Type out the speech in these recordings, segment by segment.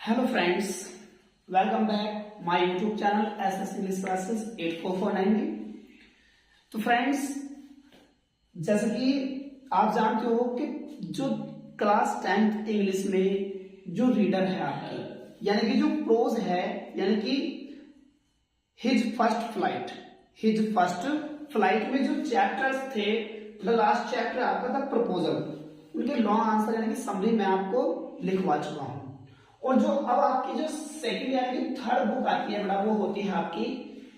Hello friends, welcome back my YouTube channel SS English classes 8449 में। तो friends, जैसे कि आप जानते हो कि जो क्लास 10th इंग्लिश में जो रीडर है आपकी, यानी कि जो प्रोज है, यानी कि हिज फर्स्ट फ्लाइट में जो चैप्टर्स थे, द लास्ट चैप्टर आपका था प्रपोजल, उनके लॉन्ग आंसर यानी कि समरी मैं आपको लिखवा चुका हूं। और जो अब आपकी जो सेकंड यानी कि थर्ड बुक आती है बेटा, वो होती है आपकी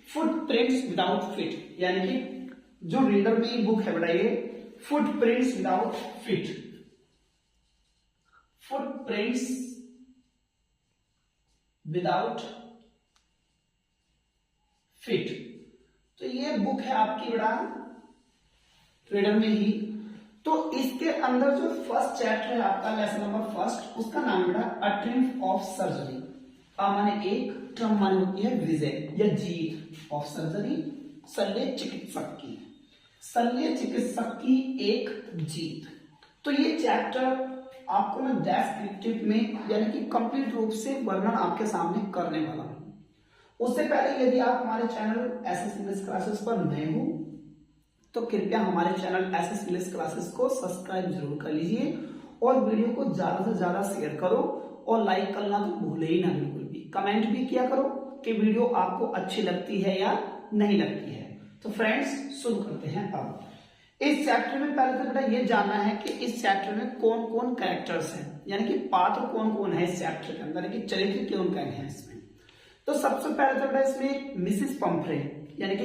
फुटप्रिंट्स विदाउट फिट, यानी कि जो रीडर में बुक है बेटा ये फुटप्रिंट्स विदाउट फिट। तो ये बुक है आपकी बेटा रीडर में ही। तो इसके अंदर जो फर्स्ट चैप्टर है आपका, लेसन नंबर फर्स्ट, उसका नाम बेटा अ ट्रिम्फ ऑफ सर्जरी। माने एक, ट्रम माने होती है विजय या जीत, ऑफ सर्जरी शल्य चिकित्सक की एक जीत। तो ये चैप्टर आपको मैं डेस्क्रिप्टिव में यानी कि कंप्लीट रूप से वर्णन आपके सामने करने वाला हूं। उससे पहले यदि आप हमारे चैनल एसएस इंग्लिश क्लासेस पर नए हो तो कृपया हमारे चैनल एसएस इंग्लिश क्लासेस को सब्सक्राइब जरूर कर लीजिए और वीडियो को ज्यादा से ज्यादा शेयर करो और लाइक करना तो भूले ही ना बिल्कुल भी। कमेंट भी किया करो कि वीडियो आपको अच्छी लगती है या नहीं लगती है। तो फ्रेंड्स, शुरू करते हैं। अब इस चैप्टर में पहले तो बेटा ये जानना है कि इस चैप्टर में कौन कौन कैरेक्टर्स हैं, यानी कि पात्र कौन कौन है इस चैप्टर के अंदर, यानी कि चरित्र कौन कौन है इसमें। तो सबसे पहले तो बेटा इसमें मिसिस पंफ्रे यानी कि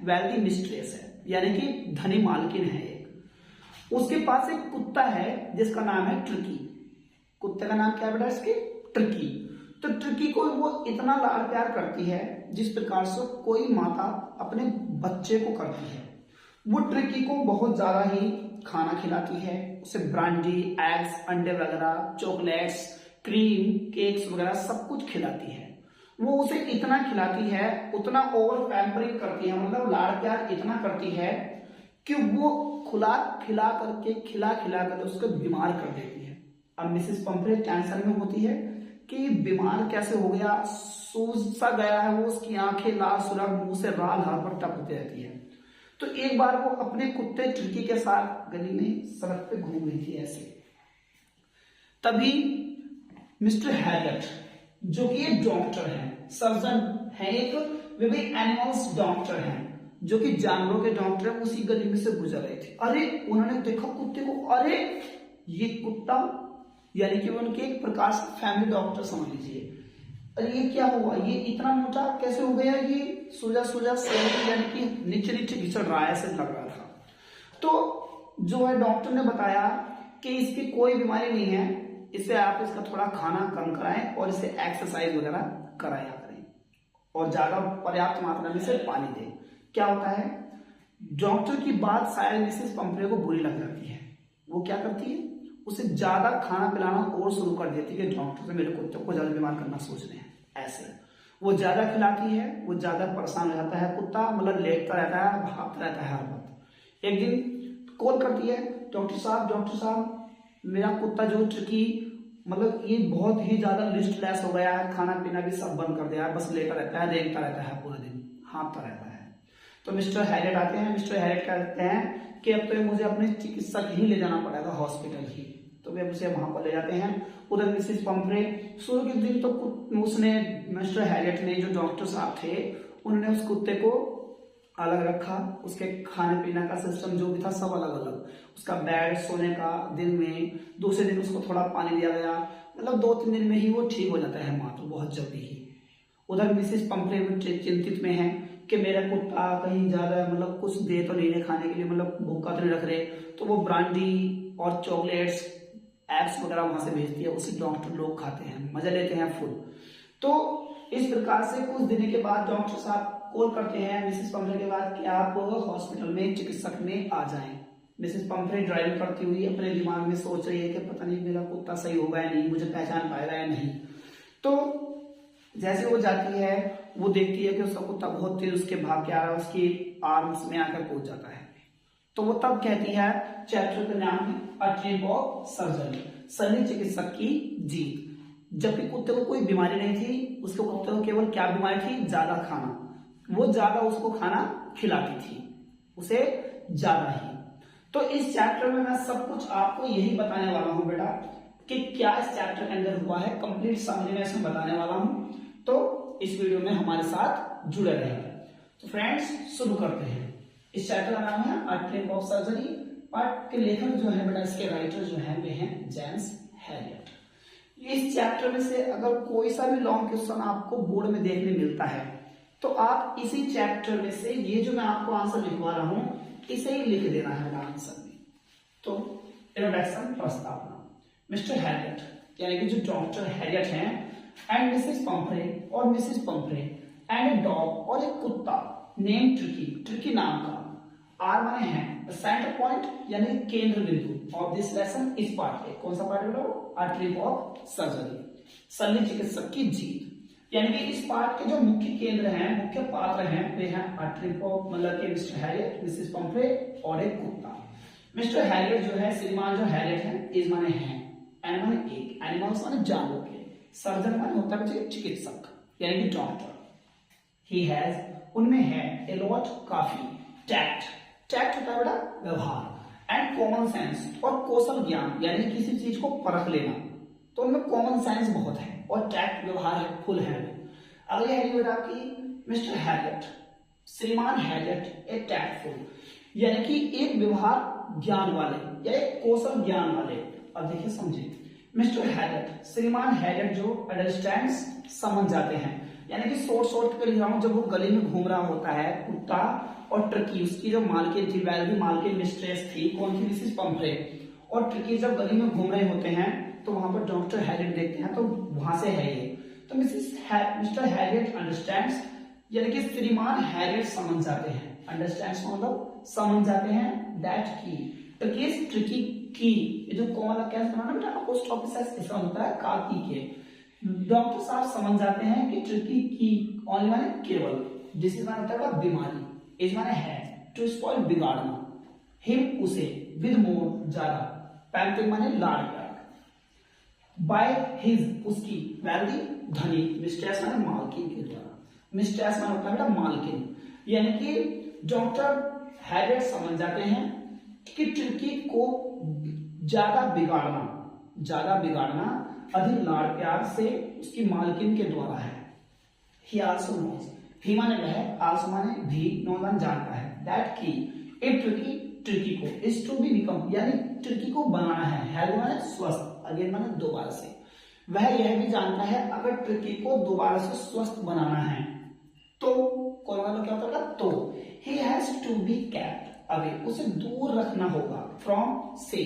वेल्दी मिस्ट्रेस है, यानी कि धनी मालकिन है एक। उसके पास एक कुत्ता है जिसका नाम है ट्रिकी। कुत्ते का नाम क्या है बेटा इसके? ट्रिकी। तो ट्रिकी को वो इतना लाड प्यार करती है जिस प्रकार से कोई माता अपने बच्चे को करती है। वो ट्रिकी को बहुत ज्यादा ही खाना खिलाती है, उसे ब्रांडी, एग्स, अंडे वगैरह, चॉकलेट्स, क्रीम, केक्स वगैरह सब कुछ खिलाती है। वो उसे इतना खिलाती है, उतना ओवर पैम्परिंग करती है, मतलब लाड़ प्यार इतना करती है कि वो खिला करके उसको बीमार कर देती है। अब मिसेस पंफ्रे टेंशन में होती है कि बीमार कैसे हो गया, सूज सा गया है वो, उसकी आंखें लाल सुरख, मुंह से लाल हर टपकती रहती है। तो एक बार वो अपने कुत्ते ट्रिकी के साथ गली में सड़क पे घूम रही थी ऐसे। तभी मिस्टर हैरियट, जो कि एक डॉक्टर है, सर्जन है एक, वे भी एनिमल्स डॉक्टर हैं, जो कि जानवरों के डॉक्टर हैं, उसी गली में से गुजर रहे थे। अरे उन्होंने देखा कुत्ते को, अरे ये कुत्ता, यानी कि उनके एक प्रकार से फैमिली डॉक्टर समझ लीजिए। अरे ये क्या हुआ, ये इतना मोटा कैसे हो गया, ये सूजा शरीर यानी कि नीचे नीचे घिसड़ रहा है ऐसे लग रहा था। तो जो है डॉक्टर ने बताया कि इसकी कोई बीमारी नहीं है, इसे आप इसका थोड़ा खाना कम कराएं और इसे एक्सरसाइज वगैरह कराया करें और ज्यादा पर्याप्त मात्रा में से पानी दें। क्या होता है, डॉक्टर की बात शायद मिसेस पंफ्रे को बुरी लग जाती है। वो क्या करती है, उसे ज्यादा खाना पिलाना और शुरू कर देती है कि डॉक्टर से मेरे कुत्ते को ज्यादा बीमार करना सोच रहे हैं। ऐसे वो ज्यादा खिलाती है, वो ज्यादा परेशान हो जाता है कुत्ता, मतलब लेटता रहता है, भागता रहता है हर वक्त। एक दिन कॉल करती है, डॉक्टर साहब मेरा कुत्ता जो ट्रिकी, मतलब ये बहुत ही ज्यादा लिस्टलेस हो गया है, खाना पीना भी सब बंद कर दिया है, बस लेटा रहता है, रेंगता रहता है, पूरा दिन हाँफता रहता है। तो मिस्टर हैरियट आते हैं। मिस्टर हैरियट कहते हैं कि अब तो मुझे अपने चिकित्सक ही ले जाना पड़ेगा, हॉस्पिटल ही। तो वे उसे वहां पर ले जाते हैं। उधर मिसेस पंफ्रे, शुरू के दिन तो उसने, मिस्टर हैरियट ने, जो डॉक्टर साहब थे, उन्होंने उस कुत्ते को अलग रखा, उसके खाने पीने का सिस्टम जो भी था सब अलग अलग, उसका बेड, सोने का, दिन में दूसरे दिन उसको थोड़ा पानी दिया गया, मतलब 2-3 दिन में ही वो ठीक हो जाता है मात्र, बहुत जल्दी ही। उधर मिसेस पंफ्रे चिंतित में है कि मेरा कुत्ता कहीं ज्यादा मतलब कुछ दे तो नहीं है खाने के लिए, मतलब भूखा तो नहीं रख रहे। तो वो ब्रांडी और चॉकलेट्स, एप्स वगैरह वहां से भेजती है, उसे डॉक्टर लोग खाते हैं, मजा लेते हैं फुल। तो इस प्रकार से कुछ दिन के बाद डॉक्टर साहब कॉल करते हैं मिसेस पंफ्रे के बाद कि आप हॉस्पिटल में चिकित्सक में आ जाएं। मिसेस पंफ्रे ड्राइव करती हुई अपने दिमाग में सोच रही है कि पता नहीं मेरा कुत्ता सही होगा या नहीं, मुझे पहचान पाएगा या नहीं। तो जैसे वो जाती है, वो देखती है कि उसका कुत्ता बहुत तेज उसके भाग के आ रहा है, उसकी आर्म्स में आकर कूद जाता है। तो वो तब कहती है, चैप्टर का नाम है अ ट्रिम्फ ऑफ सर्जरी, शल्य चिकित्सक की जीत। जबकि कुत्ते को कोई बीमारी नहीं थी, उसके कुत्ते को केवल क्या बीमारी थी, ज्यादा खाना। वो ज्यादा उसको खाना खिलाती थी, उसे ज्यादा ही। तो इस चैप्टर में मैं सब कुछ आपको यही बताने वाला हूं बेटा कि क्या इस चैप्टर के अंदर हुआ है, कंप्लीट समरी में इसमें बताने वाला हूं। तो इस वीडियो में हमारे साथ जुड़े रहेंगे। तो फ्रेंड्स शुरू करते हैं। इस चैप्टर का नाम है a trip of surgery. Part के लेखक जो है बेटा, इसके राइटर जो है वे हैं जेम्स हैरियट। इस चैप्टर में से अगर कोई सा भी लॉन्ग क्वेश्चन आपको बोर्ड में देखने मिलता है तो आप इसी चैप्टर में से ये जो मैं आपको आंसर लिखवा रहा हूं इसे ही लिख देना है आंसर में। तो इंट्रोडक्शन, प्रस्तावना। मिस्टर हैरियट यानी कि जो डॉक्टर हैरियट हैं एंड मिसेस पंफ्रे और Mrs Pomfrey and a dog और एक कुत्ता नेम ट्रिकी, ट्रिकी नाम का, आर माने है सेंटर पॉइंट यानी केंद्र बिंदु ऑफ दिस लेसन इस पार्ट के। कौन सा पार्ट है अ ट्रिप ऑफ सर्जरी, शल्य चिकित्सक की जीत। यानी कि इस पार्ट के जो मुख्य केंद्र हैं, मुख्य पात्र हैं, वे हैं अ ट्रिप ऑफ मतलब कि मिस्टर हैरियट, मिसेस पंफ्रे और एक कुत्ता। मिस्टर हैरियट जो है, श्रीमान जो हैरियट है, इज माने है, एन माने एक, एनिमल्स माने जानवर के, सर्जन माने होता है चिकित्सक यानी कि डॉक्टर। ही हैज उनमें है ए लॉट काफी, टैक्ट, टैक्ट होता है बेटा व्यवहार, एंड कॉमन सेंस और कौशल ज्ञान यानी किसी चीज को परख लेना। तो उनमें कॉमन सेंस बहुत है और टैक्ट व्यवहार फुल है। अगले है बेटा की मिस्टर हैरियट, श्रीमान हैरियट ए टैक्टफुल यानी कि एक व्यवहार ज्ञान वाले या एक कौशल ज्ञान वाले। अब देखिए समझे, मिस्टर हैरियट, श्रीमान हैरियट जो अंडरस्टैंड्स समझ जाते हैं, यानी कि शॉर्ट कर लिख रहा हूं, जब वो गली में घूम रहा होता है कुत्ता और ट्रिकी, उसकी जो मालकिन थी, वेल्दी मालकिन मिस्ट्रेस थी, कौन थी, मिसेस पंफ्रे, और ट्रिकी जब गली में घूम रहे होते हैं तो वहां पर डॉक्टर हैरियट देखते हैं, तो वहां से है ये। तो मिस्टर हैरियट अंडरस्टैंड्स यानी कि श्रीमान हैरियट समझ जाते हैं, अंडरस्टैंड्स मतलब समझ जाते हैं, दैट की ट्रिकीज, ट्रिकी की, ये जो कॉमन कैसे बनाना बेटा, पोस्ट ऑफिस ऐसा होता है का की के। डॉक्टर साहब समझ जाते हैं कि ट्रिकी की ओनली माने केवल, जिस माने होता है बीमारी, इज माने है, टू स्पॉइल बिगाड़ना, हिम उसे, विद मोर ज्यादा, पैम्परिंग माने लाड़ प्यार, बाय हिज उसकी, वेल्दी धनी, मिस्ट्रेस माने मालकिन के द्वारा, मिस्ट्रेस माने होता है मालकिन। यानी कि डॉक्टर हैरियट समझ जाते हैं कि ट्रिकी को ज्यादा बिगाड़ना अधिक लाड़ प्यार से उसकी मालकिन के द्वारा है। ही आल्सो नोज, ही माने वह, आल्सो माने भी, नो माने जानता है, दैट की इट ट्रिकी को, इज टू बी बिकम यानी ट्रिकी को बनाना है, हेल्थ माने स्वस्थ, अगेन माने दोबारा से, वह यह भी जानता है अगर ट्रिकी को दोबारा से स्वस्थ बनाना है तो कौन वाला क्या होता है, तो he has to be kept away, उसे दूर रखना होगा, फ्रॉम से,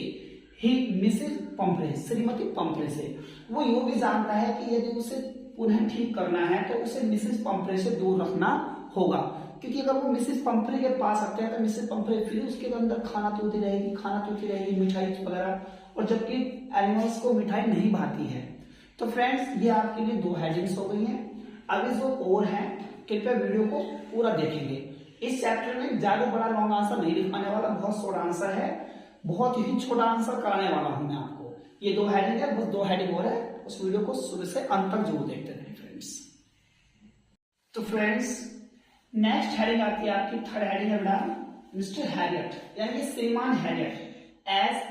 ही मिसेस पंफ्रे, श्रीमती पंफ्रे से। वो यो भी जानता है कि यदि उसे पुनः ठीक करना है तो उसे मिसेस पंफ्रे से दूर रखना होगा, क्योंकि अगर वो मिसेस पंफ्रे के पास आते हैं तो मिसेस पंफ्रे फिर उसके अंदर खाना तोड़ती रहेगी, मिठाई वगैरह, और जबकि एनिमल्स को मिठाई नहीं भाती है। तो फ्रेंड्स ये आपके लिए दो हेडिंग्स हो गई हैं। अभी जो और हैं कृपया वीडियो को पूरा देखेंगे। इस चैप्टर में ज्यादा बड़ा लॉन्ग आंसर नहीं लिखवाने वाला, बहुत शॉर्ट आंसर है, बहुत ही छोटा आंसर कराने वाला हूं मैं आपको। ये दो हेडिंग है, बस दो हेडिंग और है, उस वीडियो को शुरू से अंत तक जरूर देखते रहें फ्रेंड्स। तो फ्रेंड्स नेक्स्ट हेडिंग आती है आपकी, थर्ड हेडिंग है बेटा मिस्टर हैरियट यानी कि श्रीमान हैरियट एज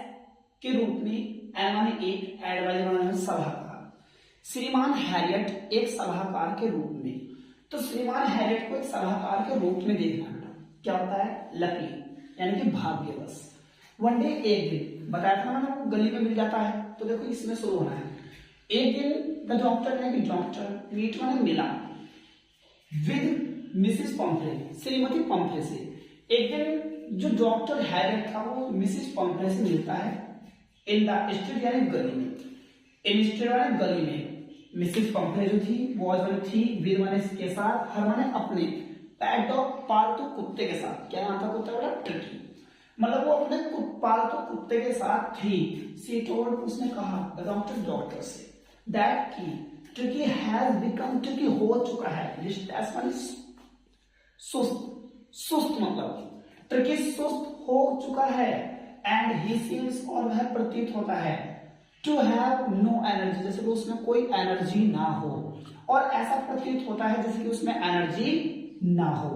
के रूप में, एन माने एक, एडवाइजर माने सलाहकार, श्रीमान हैरियट एक सलाहकार के रूप में। तो श्रीमान हैरियट को एक सलाहकार के रूप में देखना बेटा क्या होता है, लकी यानी कि भाग्यवश। वन डे, एक दिन, बताया था ना वो गली में मिल जाता है, तो देखो इसमें शुरू होना है। एक दिन द डॉक्टर यानी कि डॉक्टर मीट माने मिला, विद मिसेस पंफ्रे, श्रीमती पंफ्रे से। एक दिन जो डॉक्टर हैरियट था वो मिसेस पंफ्रे से मिलता है, इन द स्ट्रीट यानी गली में, इन स्ट्रीट यानी गली में। मिसेस पंफ्रे जो थी वो थी, विद माने के साथ, हर माने अपने, पैट डॉग पालतू कुत्ते के साथ। क्या नाम था कुत्ते वाला, ट्रिकी, मतलब वो अपने पालतू कुत्ते के साथ थी। सी टोल्ड, उसने कहा डॉक्टर से, दैट की ट्रिकी हैज बिकम, ट्रिकी हो चुका है, लिस्टलेस माने सुस्त मतलब ट्रिकी सुस्त हो चुका है, एंड ही सीम्स और वह प्रतीत होता है, टू हैव नो एनर्जी, जैसे वो उसमें उसमें कोई एनर्जी ना हो, और ऐसा प्रतीत होता है जैसे कि उसमें एनर्जी ना हो।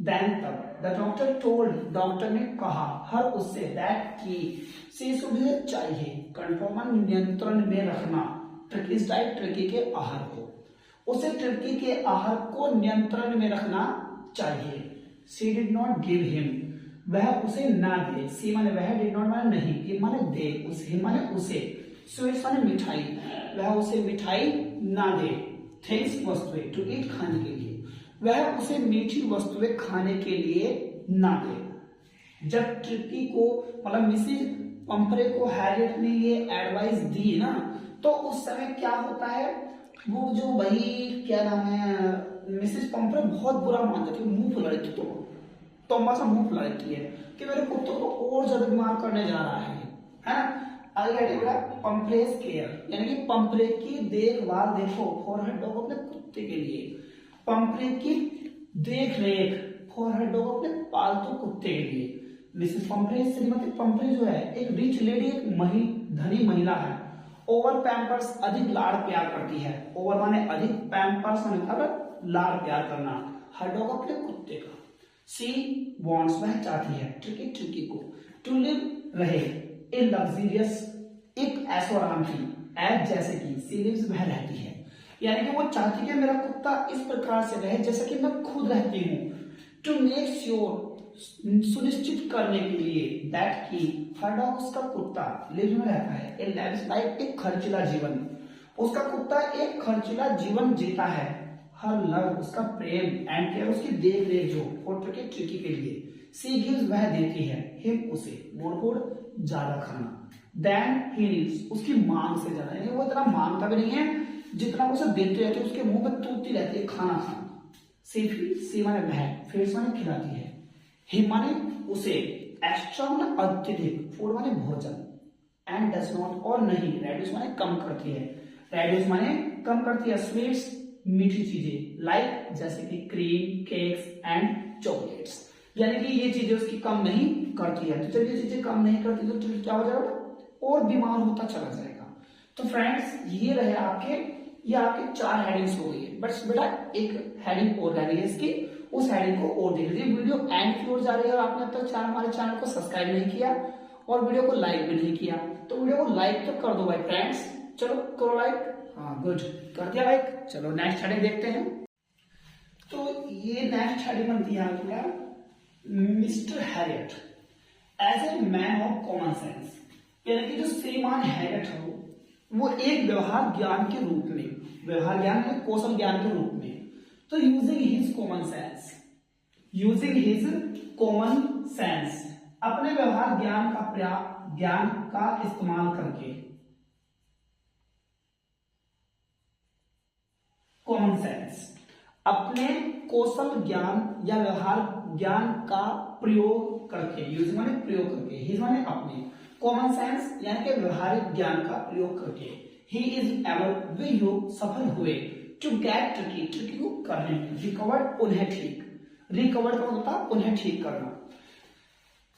देन तब द डॉक्टर टोल्ड, डॉक्टर ने कहा हर उससे, दैट की से सुबह चाहिए कंट्रोल नियंत्रण में रखना ट्रिकीज डाइट, ट्रिकी के आहार को, उसे ट्रिकी के आहार को नियंत्रण में रखना चाहिए। सी डिड नॉट गिव हिम, वह उसे ना दे, सी माने वह, डिड नॉट माने नहीं, गिव माने दे, उसे माने उसे, स्वीट्स माने मिठाई, वह उसे मिठाई ना दे, थिंग्स वस्तुएं, टू ईट खाने के लिए, वह उसे मीठी वस्तुएं खाने के लिए ना दे। जब ट्रिकी को मतलब मिसेज पंपरे को हैरियट ने ये एडवाइस दी ना, तो उस समय क्या होता है, वो जो वही क्या नाम है, मिसेज पंपरे बहुत बुरा मान जाती है, मुंह फुला लेती, तो सा मुंह फुला लेती है कि मेरे कुत्तों को और ज्यादा बीमार करने जा रहा है ना। आगे पंपरेज केयर, यानी कि पंपरे की देखभाल, देखो फॉर हर डॉग, अपने कुत्ते के लिए, पंपरे की देख रेख फॉर हर डॉग, अपने पालतू कुत्ते के लिए। मिसेस पंपरे, श्रीमती पंपरे जो है एक रिच लेडी, एक धनी महिला है। ओवर पैम्पर्स, अधिक लाड़ प्यार करती है, ओवर माने अधिक, पैम्पर्स माने मतलब लाड़ प्यार करना, हर डॉग अपने कुत्ते का। सी वॉन्ट्स, वह चाहती है, ट्रिकी को, टू लिव रहे, ए लग्जरियस, एक ऐशो आराम की, एज जैसे कि, सी लिव्स वह रहती है, यानी कि वो चाहती है मेरा कुत्ता इस प्रकार से रहे जैसे कि मैं खुद रहती हूँ। टू मेक श्योर, सुनिश्चित करने के लिए, दैट की हर डॉग, उसका कुत्ता लिव में रहता है, ए लाइव्स लाइफ, एक खर्चीला जीवन, उसका कुत्ता एक खर्चीला जीवन जीता है। हर लव, उसका प्रेम, एंड केयर, उसकी देख रेख जो, फॉर ट्रिकी के लिए, सी गिव्स, वह देती है, हिम उसे, मोर फूड ज्यादा खाना, देन ही नीड्स, उसकी मांग से ज्यादा, यानी वो इतना मांगता भी नहीं है जितना वो उसे देते रहते, उसके मुंह पे तूती रहती है खाना खाना। सी माने वह, फीड्स माने खिलाती है, हिम माने उसे, एक्स्ट्रा माने अत्यधिक, फूड माने भोजन, एंड डज नॉट, और नहीं, रेड्यूस माने कम करती है, रेड्यूस माने कम करती है, स्वीट्स मीठी चीजें, लाइक जैसे कि क्रीम, केक्स एंड चॉकलेट्स, यानी कि ये चीजें उसकी कम नहीं करती है। तो जब ये चीजें कम नहीं करती तो क्या हो जाएगा, और बीमार होता चला जाएगा। तो फ्रेंड्स ये रहे आपके, ये आपके 4 हेडिंग्स हो गई है, बट बेटा एक हेडिंग और रह गई है इसकी, उस हेडिंग को और देख लीजिए। वीडियो एंड की ओर जा रही है और आपने अब तक हमारे चैनल को सब्सक्राइब नहीं किया और वीडियो को लाइक भी नहीं किया, तो वीडियो को लाइक तो कर दो भाई फ्रेंड्स, चलो करो लाइक, हाँ गुड, कर दिया लाइक। चलो नेक्स्ट हेडिंग देखते हैं। तो ये नेक्स्ट हेडिंग बनती है आपका, Mr Harriet as a man of common sense, यानी कि जो श्रीमान हैरियट है वो एक व्यवहार ज्ञान के रूप में, व्यवहार ज्ञान में कौशल ज्ञान के रूप में, तो using his common sense, using his common sense, अपने व्यवहार ज्ञान का इस्तेमाल करके, कॉमन सेंस, अपने कौशल ज्ञान या व्यवहार ज्ञान का प्रयोग करके, यूज माने प्रयोग करके, हिज माने अपने, कॉमन सेंस यानी कि व्यवहारिक ज्ञान का प्रयोग करके, ही इज एबल, वे योग सफल हुए, टू गेट ट्रिकी को करने में, रिकवर्ड उन्हें ठीक, रिकवर्ड का मतलब उन्हें ठीक करना,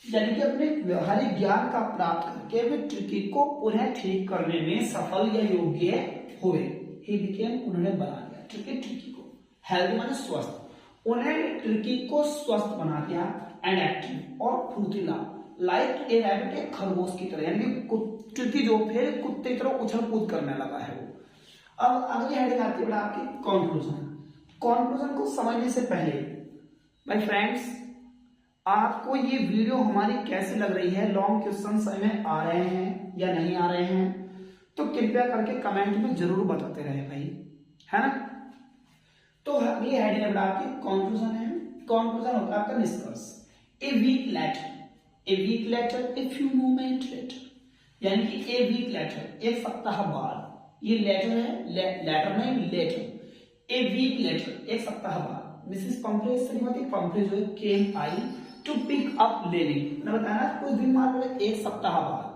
यानी कि अपने व्यवहारिक ज्ञान का प्राप्त करके वे ट्रिकी को पुनः ठीक करने में सफल या योग्य हुए। ही बिकेम, उन्होंने बना दिया ट्रिकी को, हेल्दी माने स्वस्थ, उन्हें ट्रिकी को स्वस्थ बना दिया, एंड एक्टिव और फुर्तीला, लाइक ए रैबिट, एक खरगोश की तरह, यानी कि ट्रिकी जो फिर कुत्ते की तरह उछल कूद करने लगा है वो। अब अगली हेडिंग आती है आपकी कंक्लूजन। कंक्लूजन को समझने से पहले भाई फ्रेंड्स, आपको ये वीडियो हमारी कैसी लग रही है, लॉन्ग क्वेश्चन समझ में आ रहे हैं या नहीं आ रहे हैं, तो कृपया करके कमेंट में जरूर बताते रहे भाई, है ना। तो अगली हेडिंग है आपकी कंक्लूजन है। कंक्लूजन होता है आपका निष्कर्ष। A week later, a week later, a few moment later, यानी कि ए वीक लेटर, एक सप्ताह बाद, ये लेटर है, लेटर नहीं लेटर, ए वीक लेटर, एक सप्ताह बाद, मिसेस पंपरे, श्रीमती पंपरे जो है केम आई टू पिक अप, लेने, मैंने बताया ना कुछ दिन बाद, एक सप्ताह बाद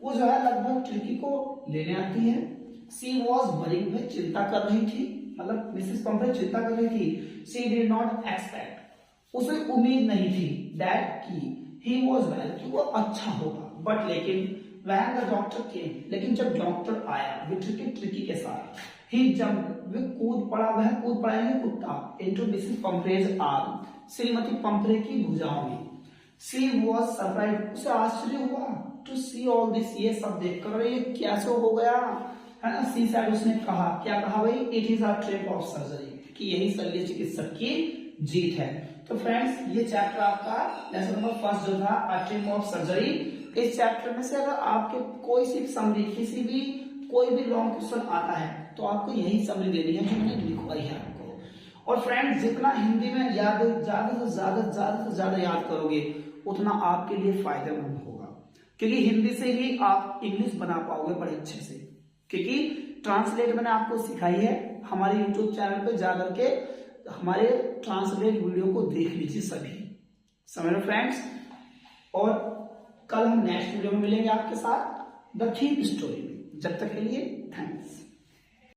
वो जो है लगभग ट्रिकी को लेने आती है। सी वॉज वरिंग, वह चिंता कर रही थी, मतलब मिसेस पंपरे चिंता कर रही थी। सी डिड नॉट एक्सपेक्ट, उसे उम्मीद नहीं थी, दैट की ही वॉज वेल, कि वो अच्छा होगा, बट लेकिन व्हेन द डॉक्टर केम, लेकिन जब डॉक्टर आया विद ट्रिकी के साथ, ही जंप वे कूद पड़ा, वह कूद पड़ा यानी कुत्ता, इनटू मिसेस पंफ्रेज आर्म, श्रीमती पंफ्रे की भुजाओं में। शी वॉज सरप्राइज, उसे आश्चर्य हुआ, टू सी ऑल दिस, ये सब देखकर ये कैसे हो गया है ना। सी साइड उसने कहा, क्या कहा भाई, it is a trip of surgery, कि यही शल्य चिकित्सक की जीत है। तो फ्रेंड्स ये चैप्टर आपका लेसन नंबर फर्स्ट जो था अ ट्रिप ऑफ सर्जरी, इस चैप्टर में से अगर आपके कोई सी समरी किसी भी कोई भी लॉन्ग क्वेश्चन आता है तो आपको यही समरी देनी है जो मैंने लिखवाई है आपको। और फ्रेंड्स जितना हिंदी में याद ज्यादा से ज्यादा याद करोगे उतना आपके लिए फायदेमंद होगा, क्योंकि हिंदी से ही आप इंग्लिश बना पाओगे बड़े अच्छे से, क्योंकि ट्रांसलेट मैंने आपको सिखाई है। हमारे यूट्यूब चैनल पे जाकर के हमारे ट्रांसलेट वीडियो को देख लीजिए सभी, समझ लो फ्रेंड्स। और कल हम नेक्स्ट वीडियो में मिलेंगे आपके साथ द थीम स्टोरी में। जब तक के लिए थैंक्स।